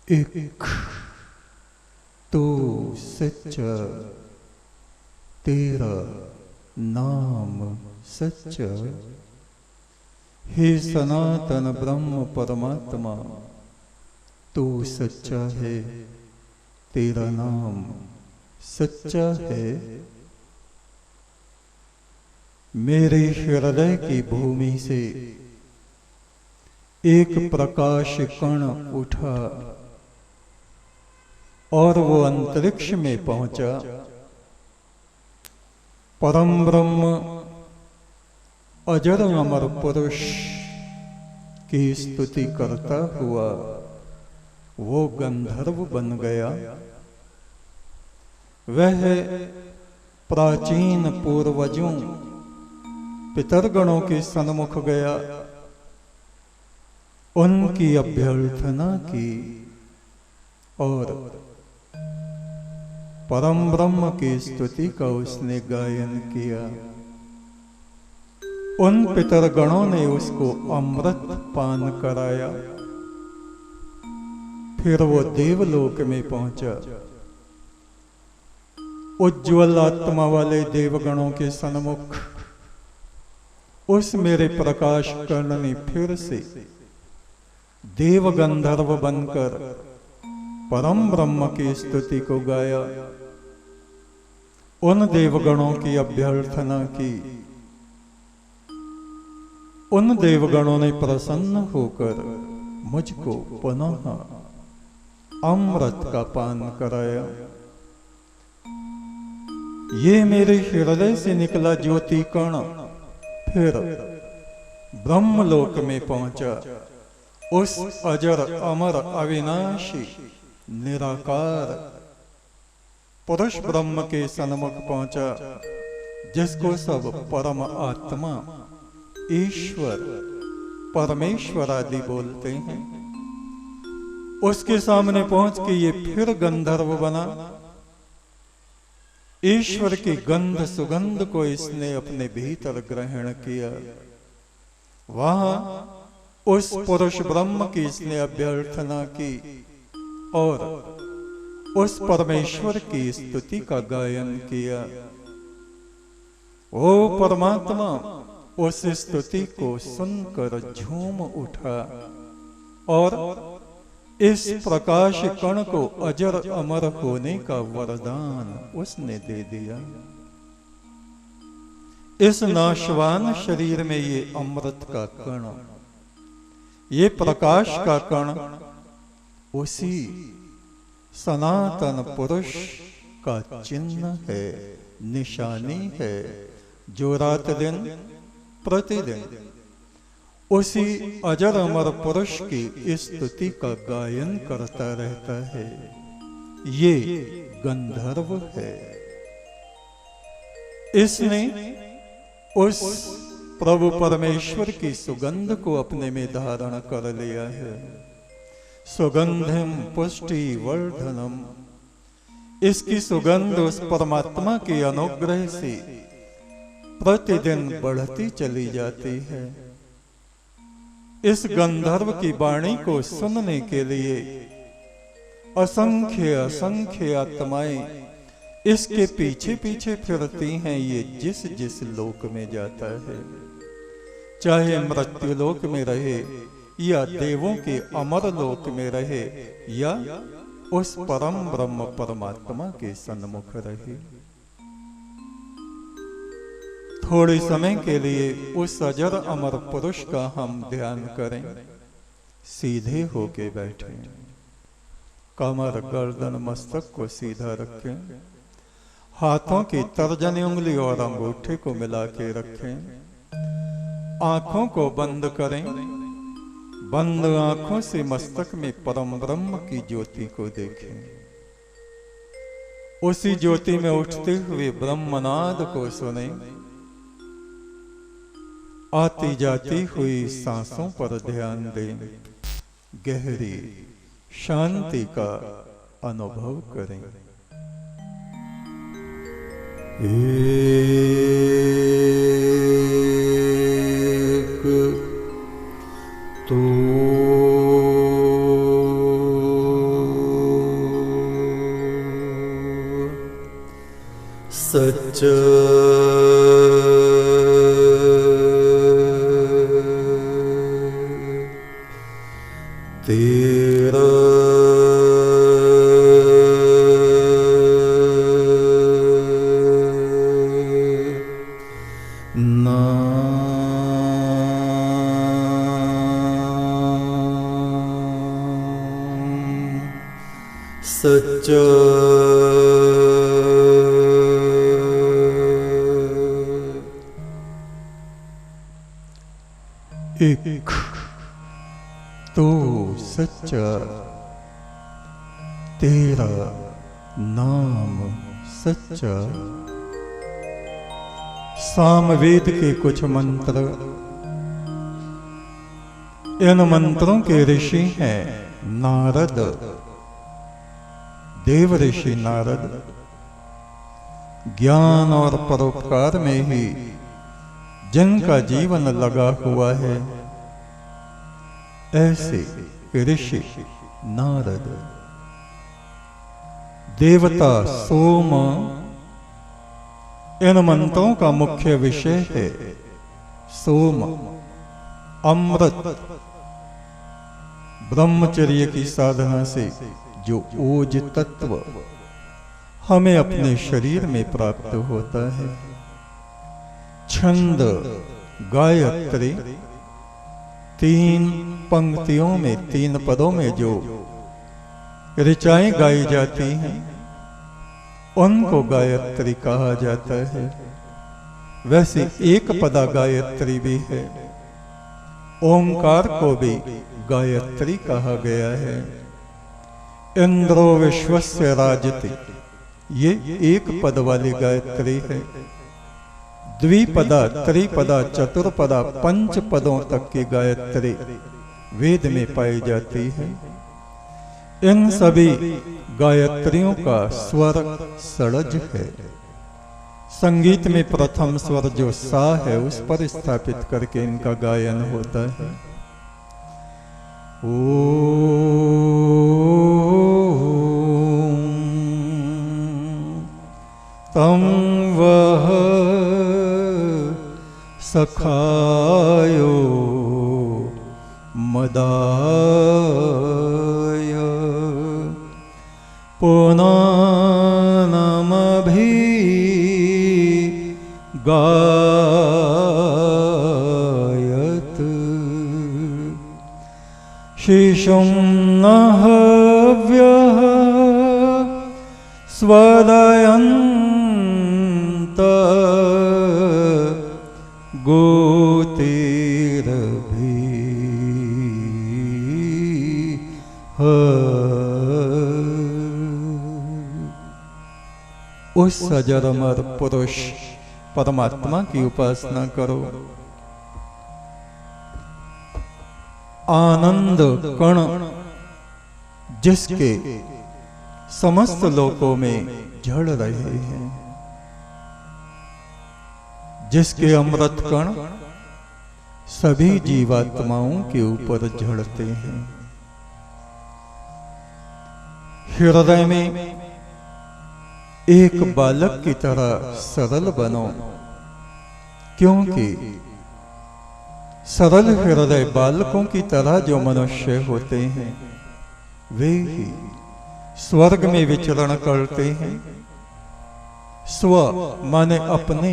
एक तो सच्चा तेरा नाम सच्चा, हे सनातन ब्रह्म परमात्मा तू सच्चा है, तेरा नाम सच्चा है। मेरे हृदय की भूमि से एक प्रकाश कण उठा और वो अंतरिक्ष में पहुंचा। परम ब्रह्म अजर अमर पुरुष की स्तुति करता हुआ वो गंधर्व बन गया। वह प्राचीन पूर्वजों पितरगणों के सन्मुख गया, उनकी अभ्यर्थना की और परम ब्रह्म की स्तुति का उसने गायन किया। उन पितरगणों ने उसको अमृत पान कराया। फिर वो देवलोक में पहुंचा। उज्ज्वल आत्मा वाले देवगणों के सन्मुख उस मेरे प्रकाश कर्ण ने फिर से देव गंधर्व बनकर परम ब्रह्म की स्तुति को गाया। उन देवगणों की अभ्यर्थना की। उन देवगणों ने प्रसन्न होकर मुझको पुनः अमृत का पान कराया। ये मेरे हृदय से निकला ज्योति कण फिर ब्रह्मलोक में पहुंचा। उस अजर अमर अविनाशी निराकार पुरुष ब्रह्म के सन्मुख पहुंचा, जिसको सब परम आत्मा ईश्वर परमेश्वर आदि बोलते हैं। उसके सामने पहुंच के ये फिर गंधर्व बना। ईश्वर की गंध सुगंध को इसने अपने भीतर ग्रहण किया। वहां उस पुरुष ब्रह्म की इसने अभ्यर्थना की और उस परमेश्वर की स्तुति का गायन किया। वो परमात्मा उस स्तुति को सुनकर झूम उठा और इस प्रकाश कण को अजर अमर होने का वरदान उसने दे दिया। इस नाशवान शरीर में ये अमृत का कण, ये प्रकाश का कण उसी सनातन पुरुष का चिन्ह है, निशानी है, जो रात दिन प्रतिदिन उसी अजर अमर पुरुष की स्तुति का गायन करता रहता है। ये गंधर्व है। इसने उस प्रभु परमेश्वर की सुगंध को अपने में धारण कर लिया है। सुगंधिम पुष्टि वर्धनम, इसकी सुगंध उस परमात्मा के अनुग्रह से प्रतिदिन बढ़ती चली जाती है। इस गंधर्व की वाणी को सुनने के लिए असंख्य असंख्य आत्माएं इसके पीछे पीछे फिरती हैं। ये जिस जिस लोक में जाता है, चाहे मृत्यु लोक में रहे या देवों के अमर लोक में रहे या उस परम ब्रह्म परमात्मा के सन्मुख रहे। थोड़े समय के लिए उस अजर अमर पुरुष का हम ध्यान करें। सीधे होके बैठे, कमर गर्दन मस्तक को सीधा रखें, हाथों की तर्जनी उंगली और अंगूठे को मिला के रखें, आंखों को बंद करें। बंद आंखों से मस्तक में परम ब्रह्म की ज्योति को देखें। उसी ज्योति में उठते हुए ब्रह्मनाद को सुने। आती जाती हुई सांसों पर ध्यान दें। गहरी शांति का अनुभव करें। एक तो सच तेरा सच्चा एक तो सच्चा तेरा नाम सच्चा। सामवेद के कुछ मंत्र, इन मंत्रों के ऋषि हैं नारद, देव ऋषि नारद। ज्ञान और परोपकार में ही जिनका जीवन लगा हुआ है, ऐसे ऋषि नारद। देवता सोम, इन मंत्रों का मुख्य विषय है सोम, अमृत। ब्रह्मचर्य की साधना से जो ओज तत्व हमें अपने शरीर में प्राप्त होता है। छंद गायत्री, 3 पंक्तियों में 3 पदों में जो ऋचाएं गाई जाती हैं, उनको गायत्री कहा जाता है। वैसे एक पदा गायत्री भी है। ओंकार को भी गायत्री कहा गया है। इंद्रो विश्वस्य राजति, ये एक पद वाली गायत्री है। द्विपदा, त्रिपदा, चतुर्पदा, 5 पदों तक की गायत्री वेद में पाई जाती है। इन सभी गायत्रियों का स्वर षड्ज है। संगीत में प्रथम स्वर जो सा है, उस पर स्थापित करके इनका गायन होता है। तम वह सखायो मदाय पुनः नमभि गायत शिशुं न हव्यः स्वदयन्त गोतिरभि उस सजरमर पुरुष परमात्मा की उपासना करो। आनंद कण, जिसके समस्त लोकों में झड़ रहे हैं, जिसके अमृत कण सभी जीवात्माओं के ऊपर झड़ते हैं। हृदय में एक बालक की तरह सरल बनो, क्योंकि सरल हृदय बालकों की तरह जो मनुष्य होते हैं, वे ही स्वर्ग में विचरण करते हैं। स्व माने अपने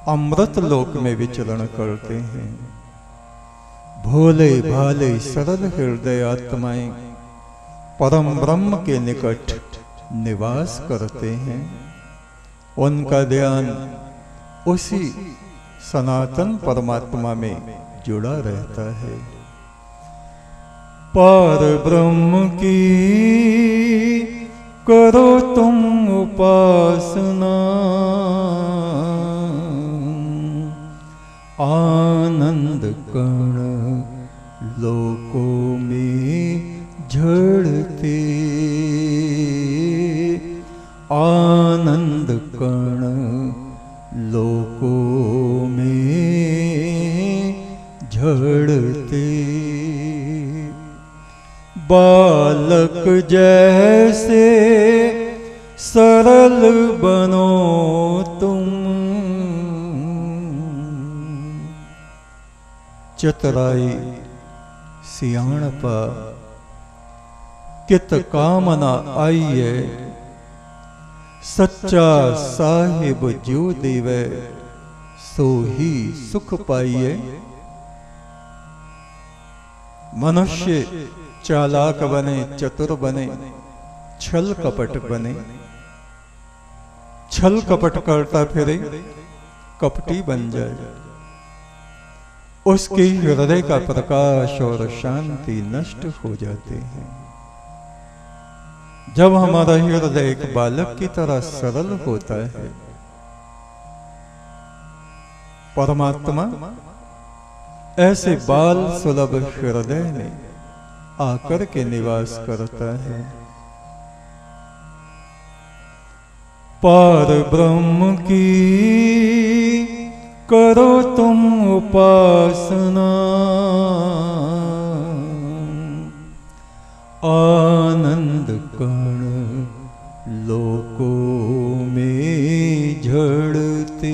अमृत लोक में विचरण करते हैं। भोले भाले सरल हृदय आत्माएं परम ब्रह्म के निकट निवास करते हैं। उनका ध्यान उसी सनातन परमात्मा में जुड़ा रहता है। पार ब्रह्म की करो तुम उपासना, आनंद कण लोकों में झड़ते, आनंद कण लोकों में झड़ते। बालक जैसे सरल बनो तुम। चतुराई सियाणपा कित कामना आईए, सच्चा साहिब जो देवे सो ही सुख पाइए। मनुष्य चालाक बने, चतुर बने, छल कपट बने, छल कपट करता फिरे, कपटी बन जाए, उसके हृदय का प्रकाश और शांति नष्ट हो जाते हैं। जब हमारा हृदय एक बालक की तरह सरल होता है, परमात्मा ऐसे बाल सुलभ हृदय में आकर के निवास करता है। पार ब्रह्म की करो तुम उपासना, आनंद कण लोकों में झड़ते,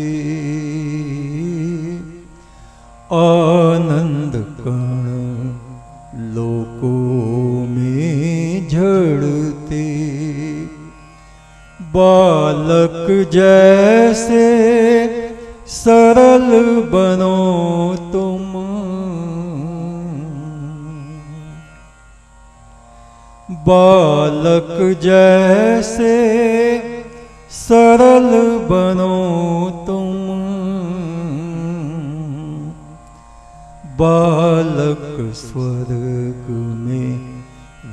आनंद कण लोकों में झड़ते। बालक जैसे सरल बनो तुम, बालक जैसे सरल बनो तुम। बालक स्वर्ग में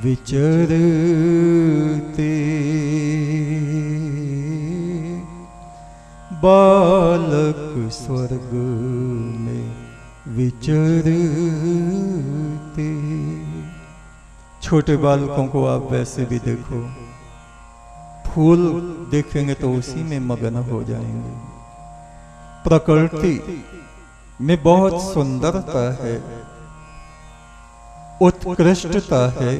विचरते, बालक स्वर्ग में विचरते। छोटे बालकों को आप वैसे भी देखो, फूल देखेंगे तो उसी में मगन हो जाएंगे। प्रकृति में बहुत सुंदरता है, उत्कृष्टता है,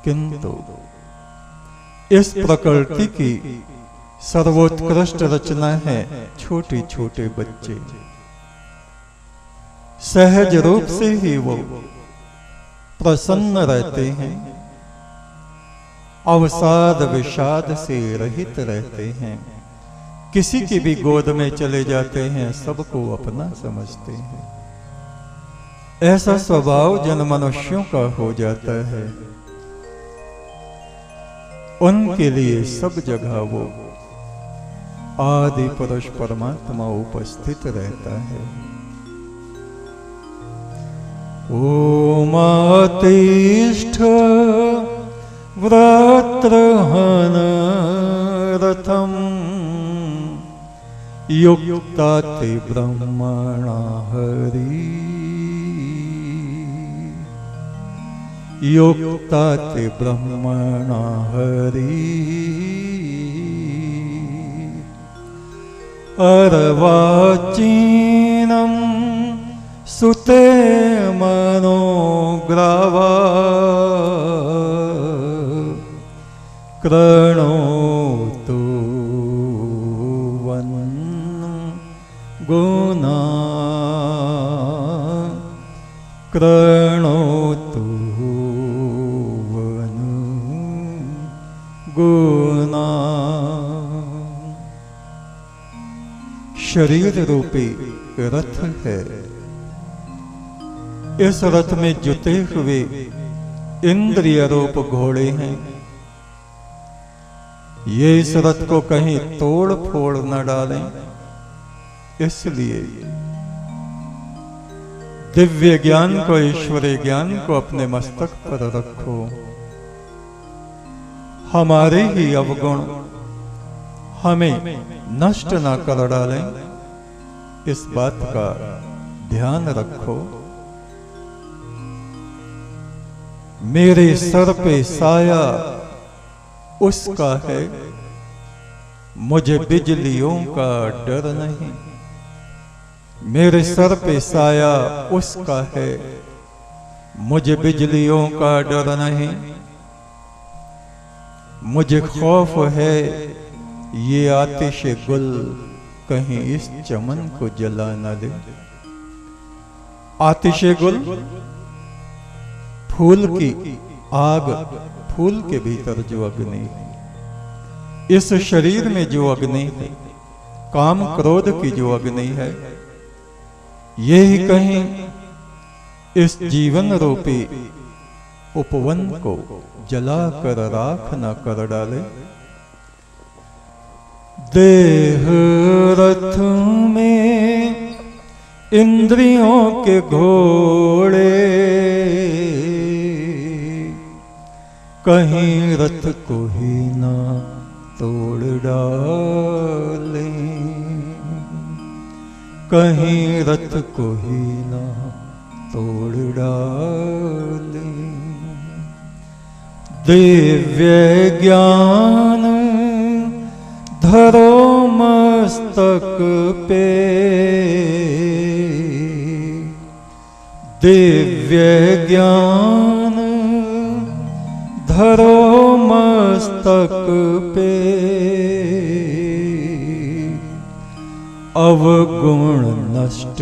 किंतु इस प्रकृति की सर्वोत्कृष्ट रचना है छोटे छोटे बच्चे। सहज रूप से ही वो प्रसन्न रहते हैं, अवसाद विषाद से रहित रहते हैं, किसी की भी गोद में चले जाते हैं, सबको अपना समझते हैं। ऐसा स्वभाव जन मनुष्यों का हो जाता है, उनके लिए सब जगह वो आदि पुरुष परमात्मा उपस्थित रहता है। ओमातिष्ठ व्रत्रहन रथम युक्ताते ब्रह्मणा हरि, युक्ताते ब्रह्मणा हरि। अर्वाचीनम सुते मनोग्रावा, कृणोतु वन गुना, कृणोतु वन गुना। शरीर रूपी रथ है, इस रथ में जुटे हुए इंद्रिय रूप घोड़े हैं। ये इस रथ को कहीं तोड़ फोड़ न डालें, इसलिए दिव्य ज्ञान को, ईश्वरीय ज्ञान को अपने मस्तक पर रखो। हमारे ही अवगुण हमें नष्ट न कर डालें, इस बात का ध्यान रखो। मेरे सर पे साया उसका है, मुझे बिजलियों का डर नहीं। मेरे सर पे साया उसका है, मुझे बिजलियों का डर नहीं। मुझे खौफ है ये आतिश गुल कहीं इस चमन को जला न दे। आतिश गुल फूल की आग, फूल के भीतर जो अग्नि है, इस शरीर में जो अग्नि है, काम क्रोध की जो अग्नि है, ये ही कहीं इस जीवन रूपी उपवन को जला कर राख न कर डाले। देह रथ में इंद्रियों के घोड़े, कहीं रथ को ही ना तोड़ डाले, कहीं रथ को ही ना तोड़ डाले। दिव्य ज्ञान धरो मस्तक पे, दिव्य ज्ञान धरो मस्तक पे, अवगुण नष्ट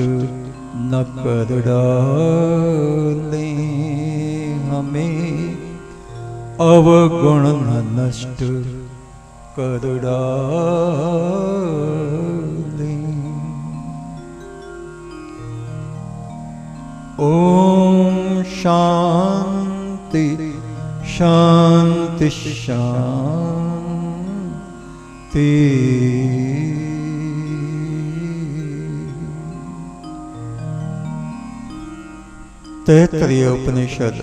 न कर डाले हमें, अवगुण न नष्ट कर डाले। ओम शांति शांति शांति। तैत्तरीय उपनिषद,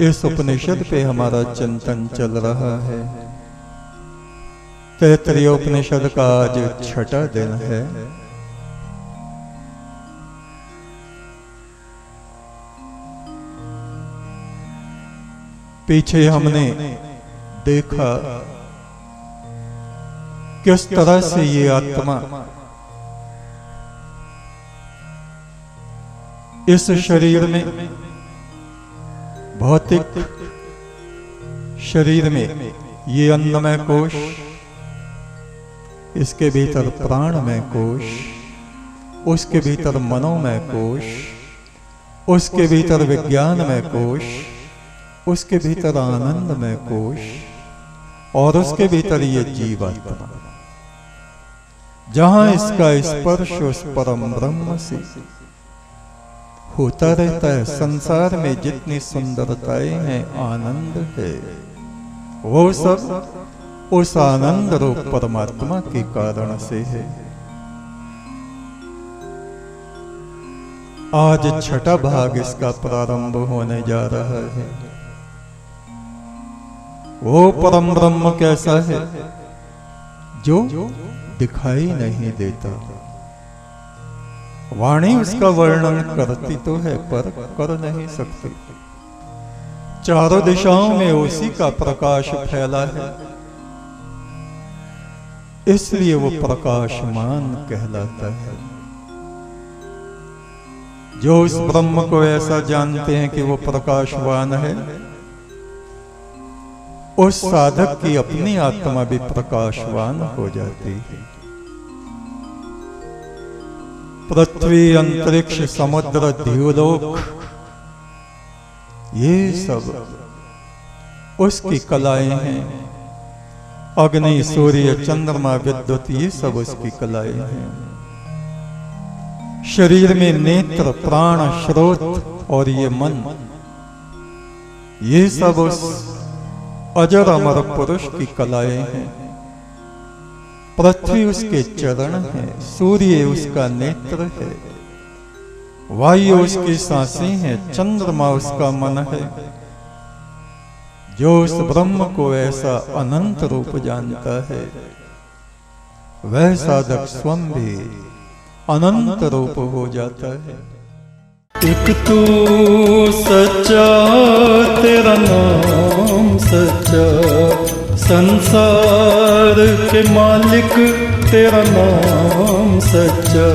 इस उपनिषद पे हमारा चिंतन चल रहा है। तैत्तरीय उपनिषद का आज 6वां दिन है। पीछे हमने देखा किस तरह से ये आत्मा इस शरीर में, भौतिक शरीर में, ये अन्नमय कोश, इसके भीतर प्राणमय कोश, उसके भीतर मनोमय कोश, उसके भीतर विज्ञानमय कोश, उसके भीतर आनंदमय कोश, और उसके भीतर ये जीवात्मा, जहां इसका स्पर्श उस परम ब्रह्म से होता रहता है। संसार में जितनी सुंदरताएं हैं, आनंद है, वो सब उस आनंद रूप परमात्मा के कारण से है। आज 6वां भाग इसका प्रारंभ होने जा रहा है। वो परम ब्रह्म कैसा है जो दिखाई नहीं देता। वाणी उसका वर्णन करती तो है पर कर नहीं सकती। चारों दिशाओं में उसी का प्रकाश फैला है, इसलिए वो प्रकाशमान कहलाता है। जो उस ब्रह्म को ऐसा जानते हैं कि वो प्रकाशवान है, उस साधक की अपनी आत्मा भी प्रकाशवान हो जाती है। पृथ्वी, अंतरिक्ष, समुद्र, द्युलोक, ये सब उसकी कलाएं हैं। अग्नि, सूर्य, चंद्रमा, विद्युत, ये सब उसकी कलाएं हैं। शरीर में नेत्र, प्राण, श्रोत और ये मन, ये सब उस अजर अमर पुरुष की कलाएं हैं। पृथ्वी उसके चरण है, सूर्य उसका नेत्र है, वायु उसकी सांसें हैं, चंद्रमा उसका मन है। जो उस ब्रह्म को ऐसा अनंत रूप जानता है, वह साधक स्वयं भी अनंत रूप हो जाता है। एक तू सच्चा, तेरा नाम सच्चा, संसार के मालिक तेरा नाम सच्चा।